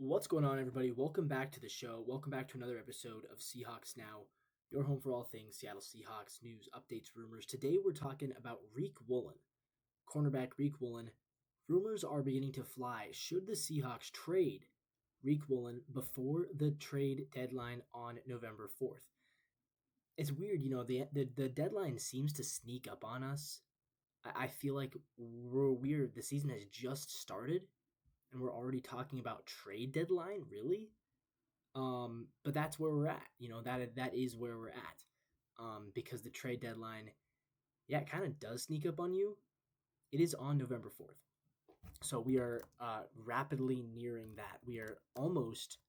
What's going on, everybody? Welcome back to the show. Welcome back to another episode of Seahawks Now, your home for all things Seattle Seahawks news, updates, rumors. Today we're talking about Reek Woolen, cornerback Reek Woolen. Rumors are beginning to fly. Should the Seahawks trade Reek Woolen before the trade deadline on November 4th? It's weird, the deadline seems to sneak up on us. I feel like we're weird. The season has just started and we're already talking about trade deadline, really? But that's where we're at. That is where we're at. Because the trade deadline, yeah, it kind of does sneak up on you. It is on November 4th. So we are rapidly nearing that. We are almost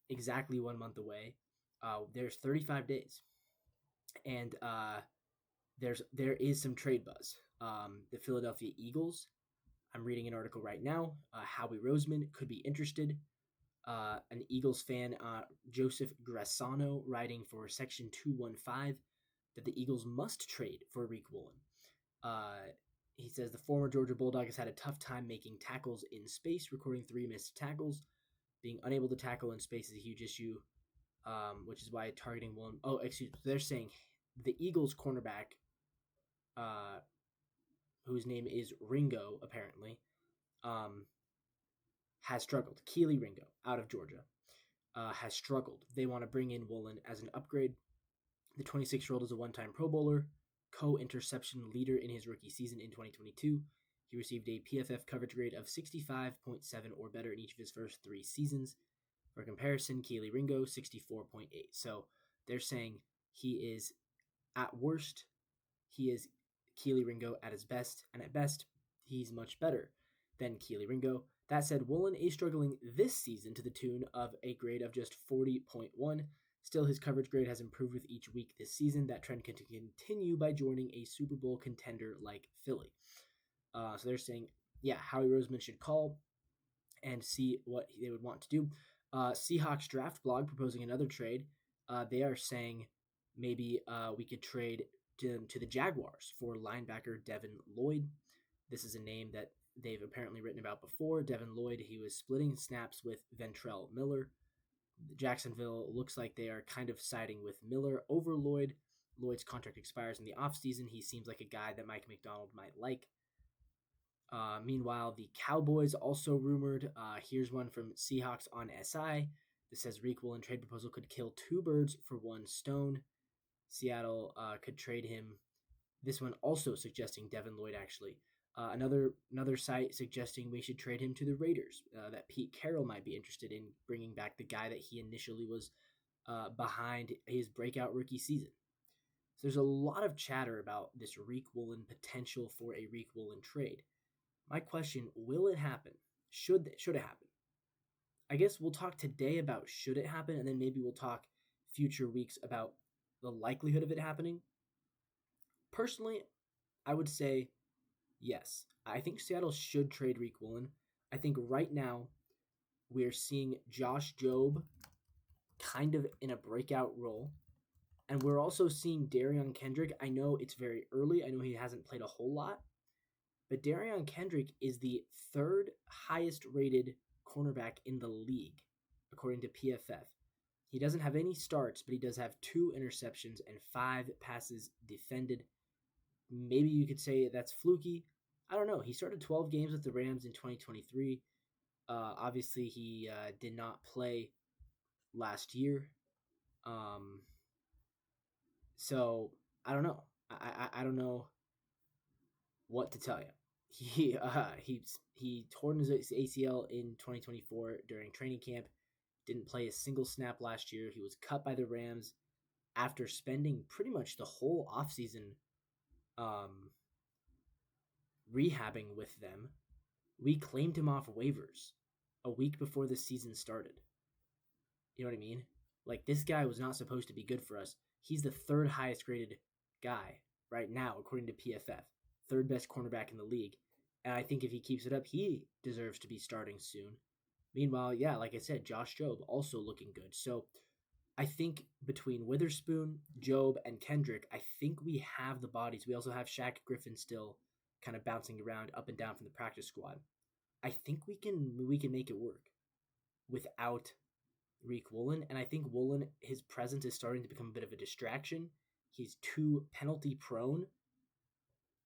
exactly 1 month away. There's 35 days. And there is some trade buzz. The Philadelphia Eagles, I'm reading an article right now. Howie Roseman could be interested. An Eagles fan, Joseph Grassano, writing for Section 215 that the Eagles must trade for Reek Woolen. He says the former Georgia Bulldog has had a tough time making tackles in space, recording 3 missed tackles. Being unable to tackle in space is a huge issue, which is why targeting Woolen. Oh, excuse me. They're saying the Eagles cornerback, whose name is Ringo, apparently, has struggled. Keely Ringo, out of Georgia, has struggled. They want to bring in Woolen as an upgrade. The 26-year-old is a one-time Pro Bowler, co-interception leader in his rookie season in 2022. He received a PFF coverage grade of 65.7 or better in each of his first 3 seasons. For comparison, Keely Ringo, 64.8. So they're saying he is, at worst, he is Keely Ringo at his best, and at best, he's much better than Keely Ringo. That said, Woolen is struggling this season to the tune of a grade of just 40.1. Still, his coverage grade has improved with each week this season. That trend can continue by joining a Super Bowl contender like Philly. So they're saying, yeah, Howie Roseman should call and see what they would want to do. Seahawks draft blog proposing another trade. They are saying maybe we could trade to the Jaguars for linebacker Devin Lloyd. This is a name that they've apparently written about before. Devin Lloyd, he was splitting snaps with Ventrell Miller. Jacksonville looks like they are kind of siding with Miller over Lloyd. Lloyd's contract expires in the offseason. He seems like a guy that Mike McDonald might like. Meanwhile, the Cowboys also rumored. Here's one from Seahawks on SI. This says Reek Woolen trade proposal could kill 2 birds for 1 stone. Seattle could trade him. This one also suggesting Devin Lloyd, actually. Another site suggesting we should trade him to the Raiders, that Pete Carroll might be interested in bringing back the guy that he initially was behind his breakout rookie season. So there's a lot of chatter about this Reek Woolen potential for a Reek Woolen trade. My question, will it happen? Should it happen? I guess we'll talk today about should it happen, and then maybe we'll talk future weeks about the likelihood of it happening. Personally, I would say yes. I think Seattle should trade Reek Woolen. I think right now we're seeing Josh Jobe kind of in a breakout role. And we're also seeing Darion Kendrick. I know it's very early. I know he hasn't played a whole lot. But Darion Kendrick is the 3rd highest rated cornerback in the league, according to PFF. He doesn't have any starts, but he does have 2 interceptions and 5 passes defended. Maybe you could say that's fluky. I don't know. He started 12 games with the Rams in 2023. Obviously, he did not play last year. So I don't know. I don't know what to tell you. He torn his ACL in 2024 during training camp. Didn't play a single snap last year. He was cut by the Rams after spending pretty much the whole offseason rehabbing with them. We claimed him off waivers a week before the season started. You know what I mean? Like, this guy was not supposed to be good for us. He's the 3rd highest graded guy right now, according to PFF. 3rd best cornerback in the league. And I think if he keeps it up, he deserves to be starting soon. Meanwhile, yeah, like I said, Josh Jobe also looking good. So I think between Witherspoon, Jobe, and Kendrick, I think we have the bodies. We also have Shaq Griffin still kind of bouncing around up and down from the practice squad. I think we can make it work. without Reek Woolen, and I think Woolen, his presence is starting to become a bit of a distraction. He's too penalty prone,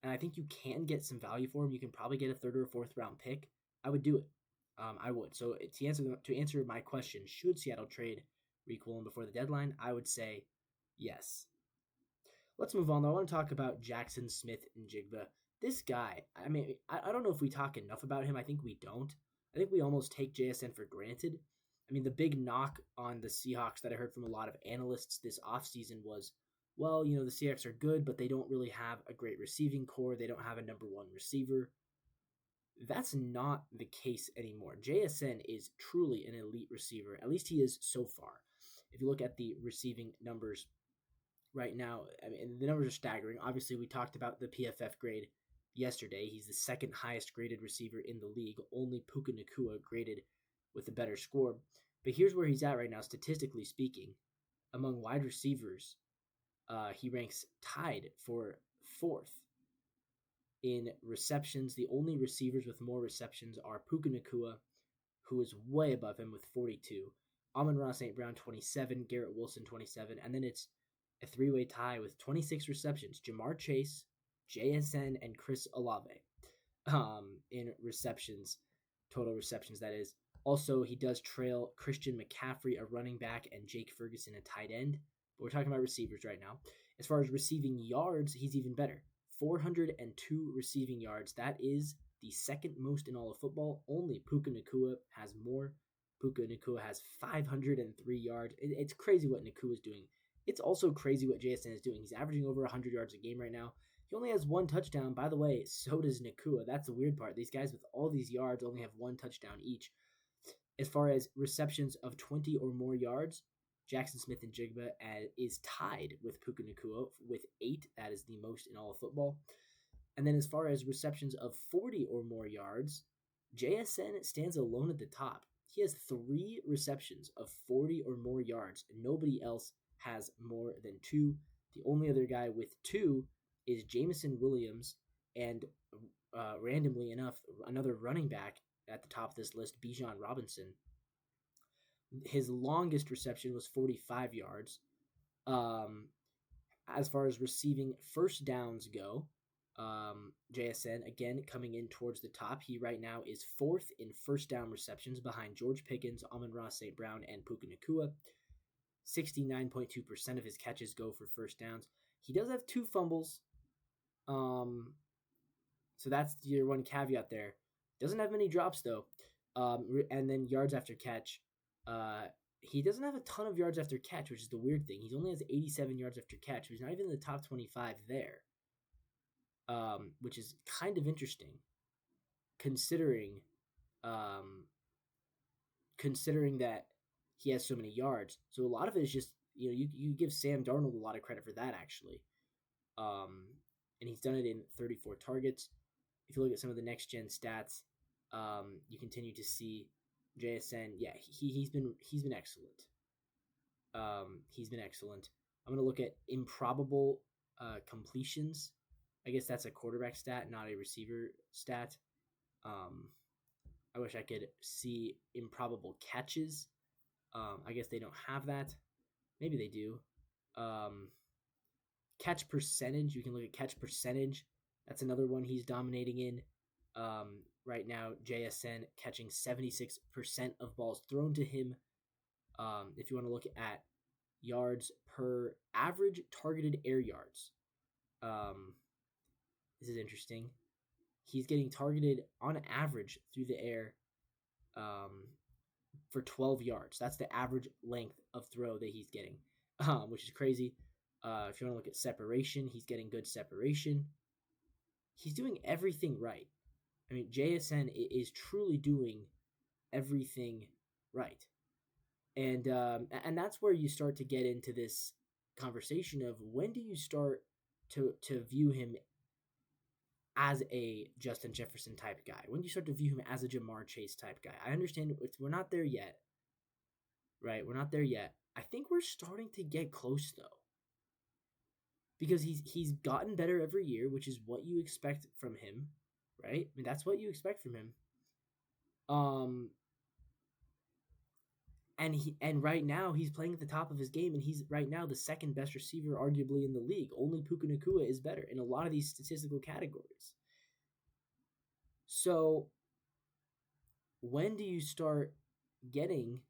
and I think you can get some value for him. You can probably get a third or fourth round pick. I would do it. I would. So to answer my question, should Seattle trade Reek Woolen before the deadline? I would say yes. Let's move on though. I want to talk about Jackson Smith and Jigba. This guy, I mean, I don't know if we talk enough about him. I think we don't. I think we almost take JSN for granted. I mean, the big knock on the Seahawks that I heard from a lot of analysts this offseason was, well, the Seahawks are good, but they don't really have a great receiving core. They don't have a number one receiver. That's not the case anymore. JSN is truly an elite receiver. At least he is so far. If you look at the receiving numbers right now, I mean, the numbers are staggering. Obviously, we talked about the PFF grade yesterday. He's the second highest graded receiver in the league. Only Puka Nacua graded with a better score. But here's where he's at right now, statistically speaking. Among wide receivers, he ranks tied for fourth in receptions. The only receivers with more receptions are Puka Nacua, who is way above him with 42. Amon-Ra St. Brown, 27. Garrett Wilson, 27. And then it's a three-way tie with 26 receptions. Jamar Chase, JSN, and Chris Olave in receptions, total receptions, that is. Also, he does trail Christian McCaffrey, a running back, and Jake Ferguson, a tight end. But we're talking about receivers right now. As far as receiving yards, he's even better. 402 receiving yards. That is the second most in all of football. Only Puka Nacua has more. Puka Nacua has 503 yards. It's crazy what Nacua is doing. It's also crazy what JSN is doing. He's averaging over 100 yards a game right now. He only has one touchdown. By the way, so does Nacua. That's the weird part. These guys with all these yards only have one touchdown each. As far as receptions of 20 or more yards, Jackson Smith and Jigba is tied with Puka Nacua with 8. That is the most in all of football. And then as far as receptions of 40 or more yards, JSN stands alone at the top. He has 3 receptions of 40 or more yards. Nobody else has more than 2. The only other guy with 2 is Jameson Williams, and randomly enough, another running back at the top of this list, Bijan Robinson. His longest reception was 45 yards. As far as receiving first downs go, JSN, again, coming in towards the top. He right now is 4th in first down receptions behind George Pickens, Amon-Ra St. Brown, and Puka Nacua. 69.2% of his catches go for first downs. He does have 2 fumbles. So that's your one caveat there. Doesn't have many drops, though. And then yards after catch. He doesn't have a ton of yards after catch, which is the weird thing. He only has 87 yards after catch. He's not even in the top 25 there, which is kind of interesting, considering that he has so many yards. So a lot of it is just, you give Sam Darnold a lot of credit for that, actually. And he's done it in 34 targets. If you look at some of the next-gen stats, you continue to see JSN, yeah, he's been excellent. He's been excellent. I'm going to look at improbable completions. I guess that's a quarterback stat, not a receiver stat. I wish I could see improbable catches. I guess they don't have that. Maybe they do. Catch percentage. You can look at catch percentage. That's another one he's dominating in. Right now, JSN catching 76% of balls thrown to him. If you want to look at yards per average targeted air yards, this is interesting. He's getting targeted on average through the air for 12 yards. That's the average length of throw that he's getting, which is crazy. If you want to look at separation, he's getting good separation. He's doing everything right. I mean, JSN is truly doing everything right. And that's where you start to get into this conversation of when do you start to view him as a Justin Jefferson type guy? When do you start to view him as a Jamar Chase type guy? I understand we're not there yet, right? We're not there yet. I think we're starting to get close, though, because he's gotten better every year, which is what you expect from him, right? I mean, that's what you expect from him. And right now he's playing at the top of his game, and he's right now the second best receiver arguably in the league. Only Puka Nacua is better in a lot of these statistical categories. So when do you start getting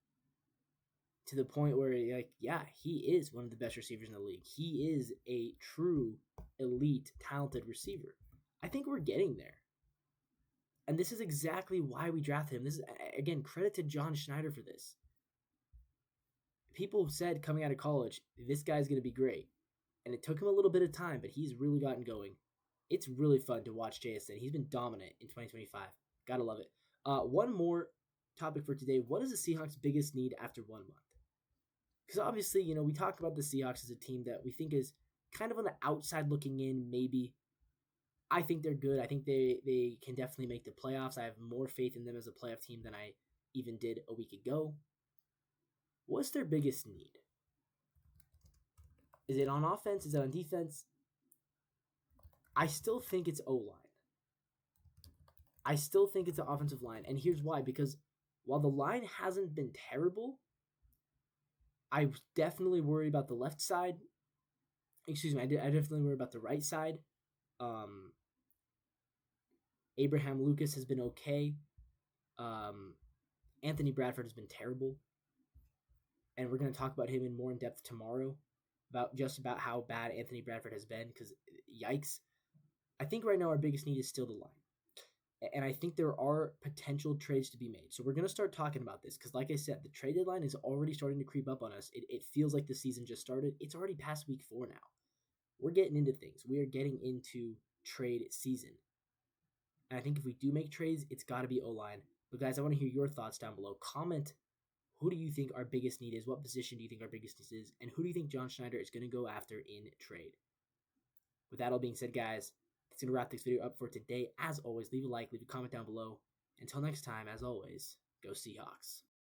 to the point where you're like, yeah, he is one of the best receivers in the league. He is a true elite, talented receiver. I think we're getting there. And this is exactly why we drafted him. This is, again, credit to John Schneider for this. People said coming out of college, this guy's going to be great. And it took him a little bit of time, but he's really gotten going. It's really fun to watch JSN. He's been dominant in 2025. Gotta love it. One more topic for today. What is the Seahawks' biggest need after 1 month? Because obviously, we talk about the Seahawks as a team that we think is kind of on the outside looking in, maybe. I think they're good. I think they can definitely make the playoffs. I have more faith in them as a playoff team than I even did a week ago. What's their biggest need? Is it on offense? Is it on defense? I still think it's O-line. I still think it's the offensive line. And here's why. Because while the line hasn't been terrible, I definitely worry about the left side. Excuse me, I definitely worry about the right side. Abraham Lucas has been okay. Anthony Bradford has been terrible. And we're going to talk about him in more in depth tomorrow, about how bad Anthony Bradford has been, because yikes. I think right now our biggest need is still the line. And I think there are potential trades to be made. So we're going to start talking about this because, like I said, the trade deadline is already starting to creep up on us. It feels like the season just started. It's already past week 4 now. We're getting into things. We are getting into trade season. And I think if we do make trades, it's got to be O-line. But guys, I want to hear your thoughts down below. Comment, who do you think our biggest need is? What position do you think our biggest need is? And who do you think John Schneider is going to go after in trade? With that all being said, guys, that's going to wrap this video up for today. As always, leave a like, leave a comment down below. Until next time, as always, go Seahawks.